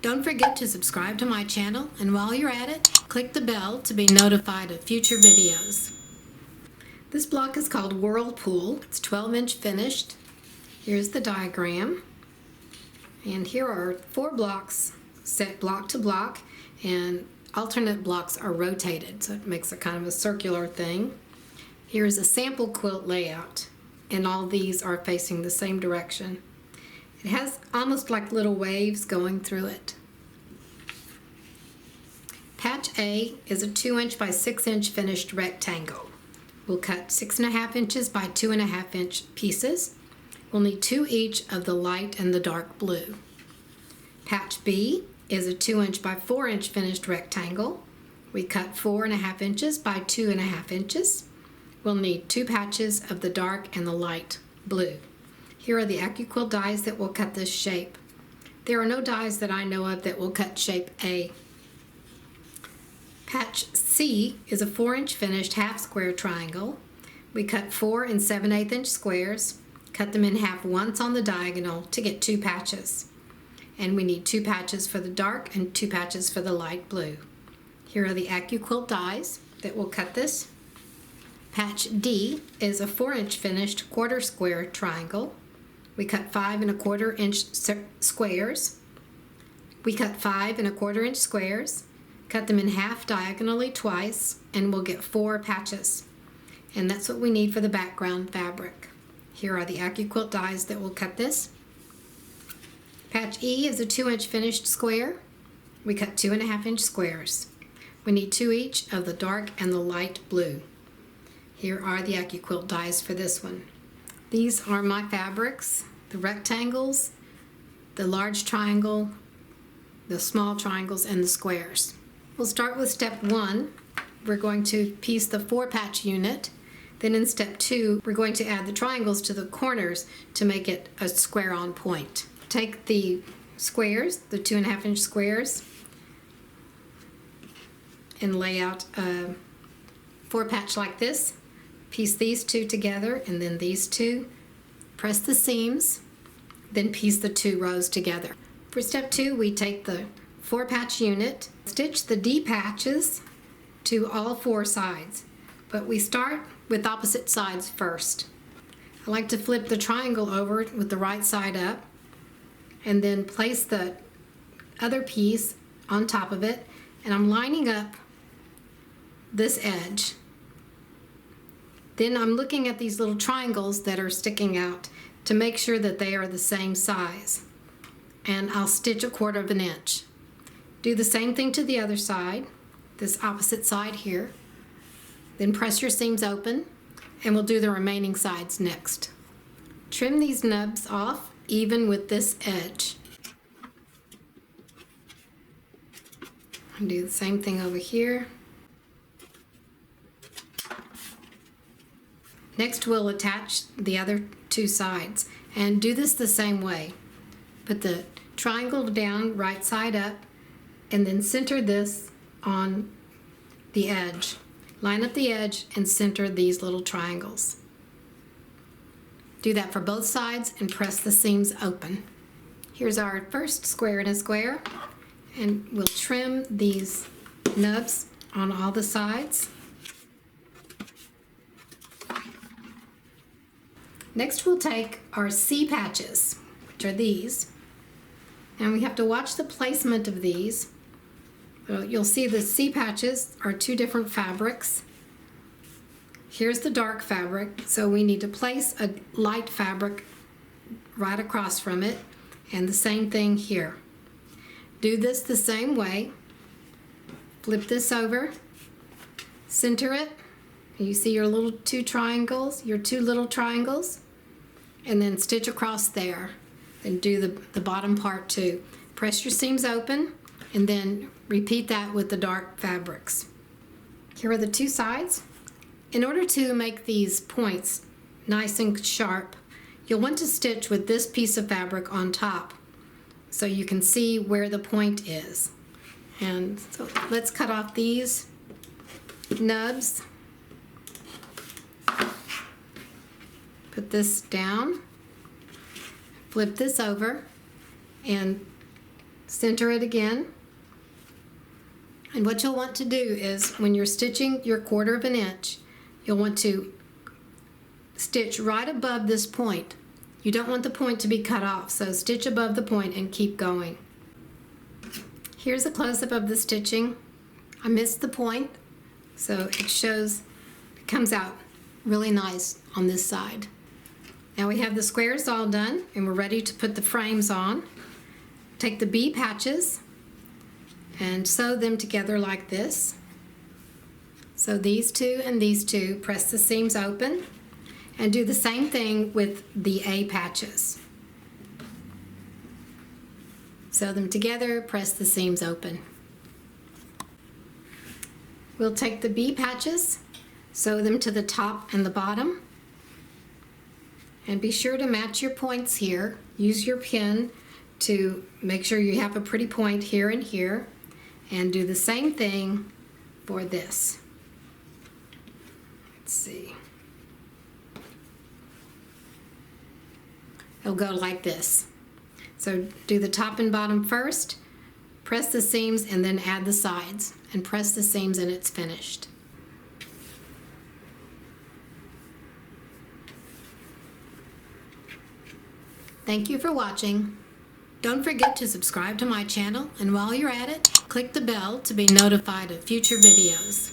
Don't forget to subscribe to my channel, and while you're at it, click the bell to be notified of future videos. This block is called Whirlpool. It's 12-inch finished. Here's the diagram. And here are 4 blocks set block to block, and alternate blocks are rotated, so it makes a kind of a circular thing. Here's a sample quilt layout, and all these are facing the same direction. It has almost like little waves going through it. Patch A is a 2-inch by 6-inch finished rectangle. We'll cut 6.5 inches by 2.5 inch pieces. We'll need 2 each of the light and the dark blue. Patch B is a 2-inch by 4-inch finished rectangle. We cut 4.5 inches by 2.5 inches. We'll need 2 patches of the dark and the light blue. Here are the AccuQuilt dies that will cut this shape. There are no dies that I know of that will cut shape A. Patch C is a 4-inch finished half square triangle. We cut 4 7/8 inch squares, cut them in half once on the diagonal to get 2 patches. And we need 2 patches for the dark and 2 patches for the light blue. Here are the AccuQuilt dies that will cut this. Patch D is a 4-inch finished quarter square triangle. We cut 5 1/4 inch squares. We cut 5 1/4 inch squares, cut them in half diagonally twice, and we'll get 4 patches. And that's what we need for the background fabric. Here are the AccuQuilt dies that will cut this. Patch E is a 2-inch finished square. We cut 2.5 inch squares. We need 2 each of the dark and the light blue. Here are the AccuQuilt dies for this one. These are my fabrics, the rectangles, the large triangle, the small triangles, and the squares. We'll start with step 1. We're going to piece the 4-patch unit. Then in step 2, we're going to add the triangles to the corners to make it a square on point. Take the squares, the 2.5 inch squares, and lay out a 4-patch like this. Piece these 2 together, and then these 2. Press the seams, then piece the 2 rows together. For step 2, we take the 4-patch unit, stitch the D patches to all 4 sides, but we start with opposite sides first. I like to flip the triangle over with the right side up, and then place the other piece on top of it, and I'm lining up this edge. Then I'm looking at these little triangles that are sticking out to make sure that they are the same size. And I'll stitch 1/4 inch. Do the same thing to the other side, this opposite side here. Then press your seams open, and we'll do the remaining sides next. Trim these nubs off even with this edge. And do the same thing over here. Next, we'll attach the other 2 sides, and do this the same way. Put the triangle down right side up, and then center this on the edge. Line up the edge and center these little triangles. Do that for both sides and press the seams open. Here's our first square in a square, and we'll trim these nubs on all the sides. Next, we'll take our C patches, which are these, and we have to watch the placement of these. You'll see the C patches are 2 different fabrics. Here's the dark fabric, so we need to place a light fabric right across from it, and the same thing here. Do this the same way. Flip this over, center it. You see your little 2 triangles, your 2 little triangles, and then stitch across there. Then do the bottom part too. Press your seams open, and then repeat that with the dark fabrics. Here are the 2 sides. In order to make these points nice and sharp, you'll want to stitch with this piece of fabric on top so you can see where the point is. And so let's cut off these nubs. Put this down, flip this over, and Center it again. And what you'll want to do is when you're stitching your 1/4 of an inch, you'll want to stitch right above this point. You don't want the point to be cut off, so stitch above the point and keep going. Here's a close-up of the stitching. I missed the point, so it comes out really nice on this side. Now we have the squares all done and we're ready to put the frames on. Take the B patches and sew them together like this. So these two and these two, press the seams open and do the same thing with the A patches. Sew them together, press the seams open. We'll take the B patches, sew them to the top and the bottom, and be sure to match your points here. Use your pin to make sure you have a pretty point here and here, and do the same thing for this. Let's see. It'll go like this. So do the top and bottom first, press the seams, and then add the sides, and press the seams and it's finished. Thank you for watching. Don't forget to subscribe to my channel, and while you're at it, click the bell to be notified of future videos.